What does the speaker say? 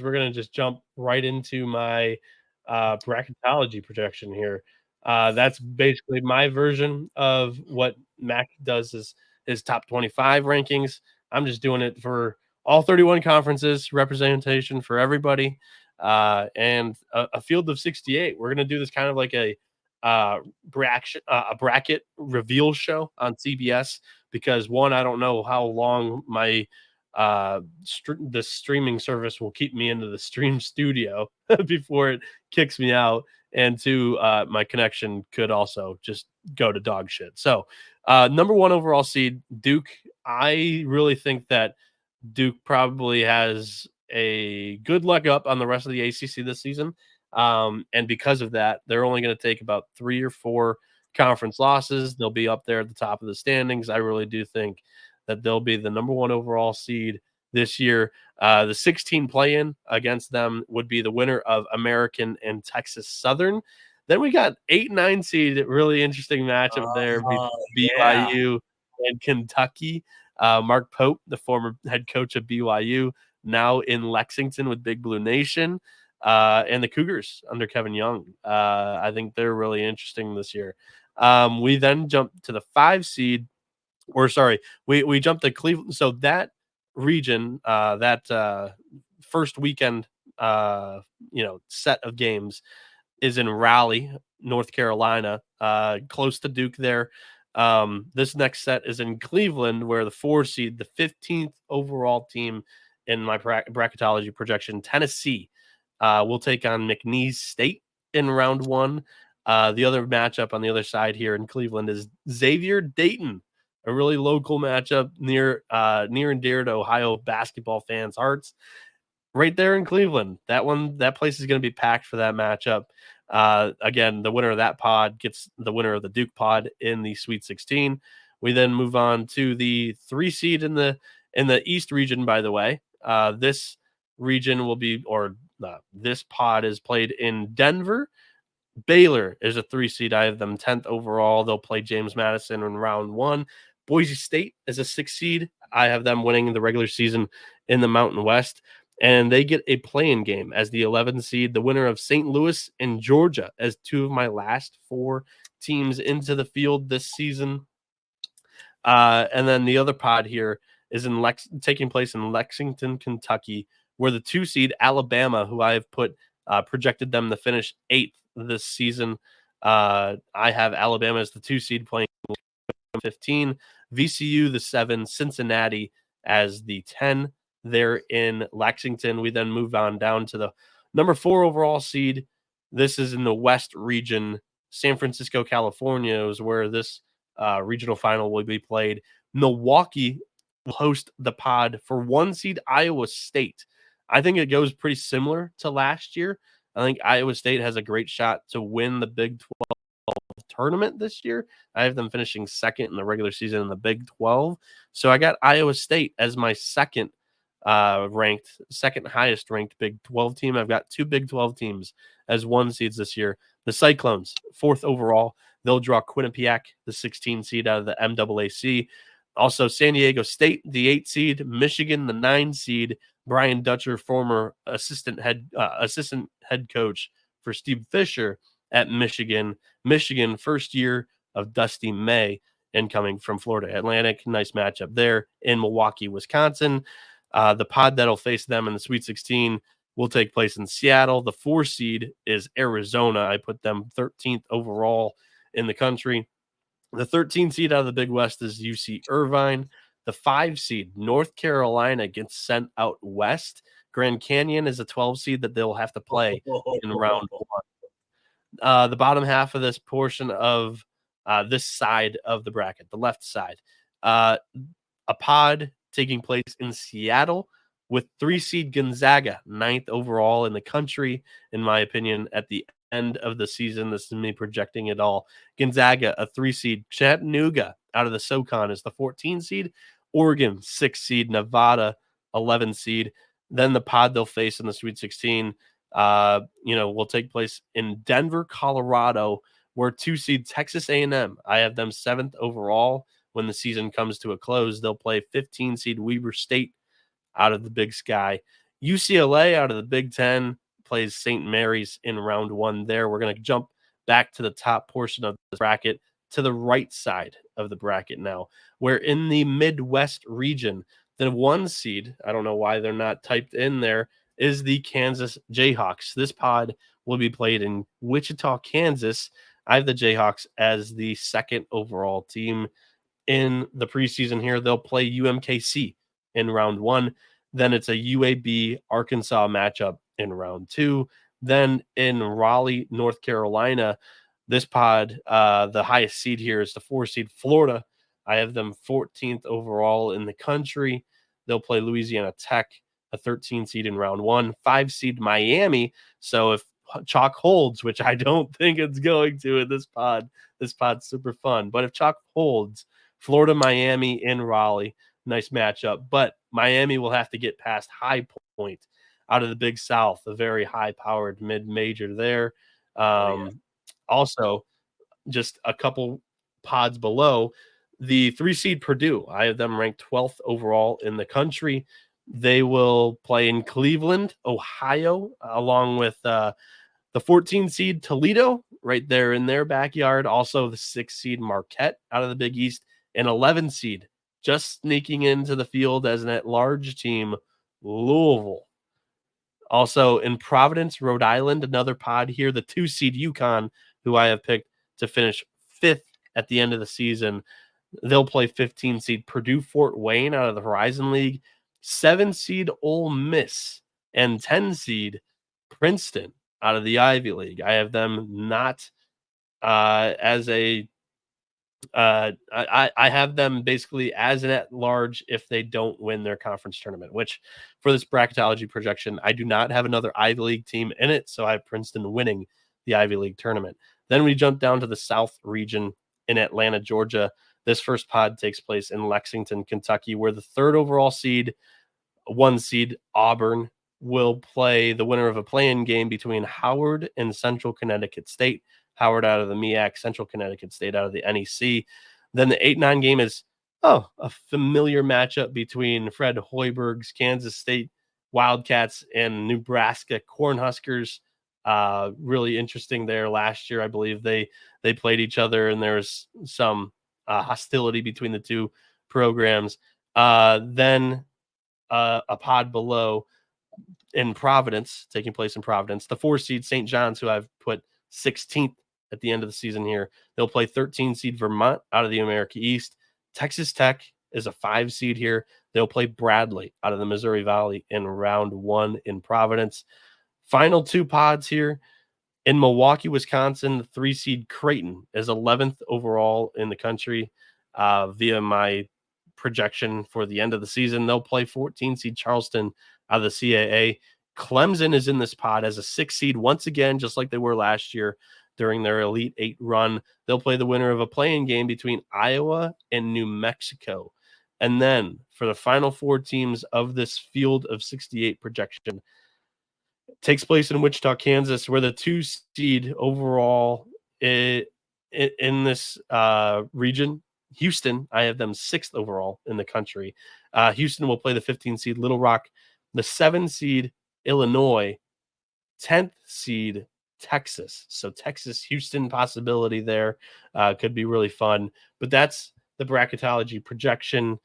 we're going to just jump right into my bracketology projection here. That's basically my version of what Mac does is his top 25 rankings. I'm just doing it for all 31 conferences, representation for everybody, and a field of 68. We're going to do this kind of like a bracket reveal show on CBS because one, I don't know how long my the streaming service will keep me into the stream studio before it kicks me out, and two, my connection could also just go to dog shit. So number one overall seed Duke. I really think that Duke probably has a good leg up on the rest of the ACC this season, and because of that, they're only going to take about 3 or 4 conference losses. They'll be up there at the top of the standings. I really do think that they'll be the number one overall seed this year. The 16 play-in against them would be the winner of American and Texas Southern. Then we got 8-9 seed, really interesting matchup there, BYU and Kentucky. Mark Pope, the former head coach of BYU, now in Lexington with Big Blue Nation, and the Cougars under Kevin Young. I think they're really interesting this year. We then jump to the 5 seed, we jumped to Cleveland. So that region, that first weekend, set of games is in Raleigh, North Carolina, close to Duke there. This next set is in Cleveland, where the 4 seed, the 15th overall team in my bracketology projection, Tennessee, will take on McNeese State in round 1. The other matchup on the other side here in Cleveland is Xavier Dayton, a really local matchup near and dear to Ohio basketball fans' hearts. Right there in Cleveland, that place is going to be packed for that matchup. Again, the winner of that pod gets the winner of the Duke pod in the Sweet 16. We then move on to the 3 seed in the East region. By the way, this region will be, this pod is played in Denver. Baylor is a 3 seed. I have them 10th overall. They'll play James Madison in round 1. Boise State is a 6 seed. I have them winning the regular season in the Mountain West. And they get a play-in game as the 11 seed, the winner of St. Louis and Georgia as 2 of my last 4 teams into the field this season. And then the other pod here is taking place in Lexington, Kentucky, where the 2 seed Alabama, who I have projected them to finish 8th this season. I have Alabama as the 2 seed playing 15, VCU the 7, Cincinnati as the 10. There in Lexington. We then move on down to the number 4 overall seed. This is in the West region. San Francisco, California is where this regional final will be played. Milwaukee will host the pod for 1 seed Iowa State. I think it goes pretty similar to last year. I think Iowa State has a great shot to win the Big 12 tournament this year. I have them finishing 2nd in the regular season in the Big 12. So I got Iowa State as my second highest ranked Big 12 team. I've got 2 Big 12 teams as 1 seeds this year. The Cyclones, 4th overall. They'll draw Quinnipiac, the 16 seed out of the MAAC. Also, San Diego State, the 8 seed. Michigan, the 9 seed. Brian Dutcher, former assistant head coach for Steve Fisher at Michigan. Michigan, first year of Dusty May, incoming from Florida Atlantic. Nice matchup there in Milwaukee, Wisconsin. The pod that'll face them in the Sweet 16 will take place in Seattle. The 4 seed is Arizona. I put them 13th overall in the country. The 13 seed out of the Big West is UC Irvine. The 5 seed, North Carolina, gets sent out west. Grand Canyon is a 12 seed that they'll have to play in round 1. The bottom half of this portion of this side of the bracket, the left side, a pod taking place in Seattle with 3 seed Gonzaga, 9th overall in the country, in my opinion, at the end of the season. This is me projecting it all. Gonzaga, a 3 seed. Chattanooga out of the SoCon is the 14 seed. Oregon, 6 seed. Nevada, 11 seed. Then the pod they'll face in the Sweet 16, will take place in Denver, Colorado, where 2 seed Texas A&M. I have them 7th overall. When the season comes to a close, they'll play 15 seed Weber State out of the Big Sky UCLA out of the Big Ten plays St. Mary's in round one there. We're going to jump back to the top portion of the bracket, to the right side of the bracket now, where in the Midwest region, the 1 seed, I don't know why they're not typed in there, is the Kansas Jayhawks. This pod will be played in Wichita, Kansas. I have the Jayhawks as the second overall team in the preseason here. They'll play UMKC in round one. Then it's a UAB Arkansas matchup in round two. Then in Raleigh, North Carolina, this pod, the highest seed here is the 4 seed Florida. I have them 14th overall in the country. They'll play Louisiana Tech, a 13 seed in round one. 5 seed Miami. So if chalk holds, which I don't think it's going to in this pod's super fun. But if chalk holds, Florida, Miami in Raleigh, nice matchup. But Miami will have to get past High Point out of the Big South, a very high-powered mid-major there. Also, just a couple pods below, the 3 seed Purdue, I have them ranked 12th overall in the country. They will play in Cleveland, Ohio, along with the 14 seed Toledo right there in their backyard. Also, the 6 seed Marquette out of the Big East, and 11 seed just sneaking into the field as an at-large team, Louisville. Also in Providence, Rhode Island, another pod here, the 2 seed UConn, who I have picked to finish 5th at the end of the season. They'll play 15 seed Purdue Fort Wayne out of the Horizon League, 7 seed Ole Miss, and 10 seed Princeton out of the Ivy League. I have them not as a I have them basically as an at-large if they don't win their conference tournament, which for this bracketology projection, I do not have another Ivy League team in it, so I have Princeton winning the Ivy League tournament. Then we jump down to the South region in Atlanta, Georgia. This first pod takes place in Lexington, Kentucky, where the 3rd overall seed, 1 seed Auburn, will play the winner of a play-in game between Howard and Central Connecticut State. Howard out of the MEAC, Central Connecticut State out of the NEC. Then the 8-9 game is, a familiar matchup between Fred Hoiberg's Kansas State Wildcats and Nebraska Cornhuskers. Really interesting there. Last year, I believe they played each other, and there was some hostility between the two programs. Then a pod below in Providence, taking place in Providence, the 4 seed St. John's, who I've put 16th at the end of the season here. They'll play 13 seed Vermont out of the America East. Texas Tech is a 5 seed here. They'll play Bradley out of the Missouri Valley in round one in Providence. Final 2 pods here. In Milwaukee, Wisconsin, the 3 seed Creighton is 11th overall in the country via my projection for the end of the season. They'll play 14 seed Charleston out of the CAA. Clemson is in this pod as a 6 seed once again, just like they were last year during their Elite Eight run. They'll play the winner of a play-in game between Iowa and New Mexico. And then for the final 4 teams of this field of 68 projection, takes place in Wichita, Kansas, where the 2 seed overall in this region, Houston, I have them 6th overall in the country. Houston will play the 15 seed Little Rock, the 7 seed Illinois, 10th seed Texas. So Texas, Houston possibility there could be really fun. But that's the bracketology projection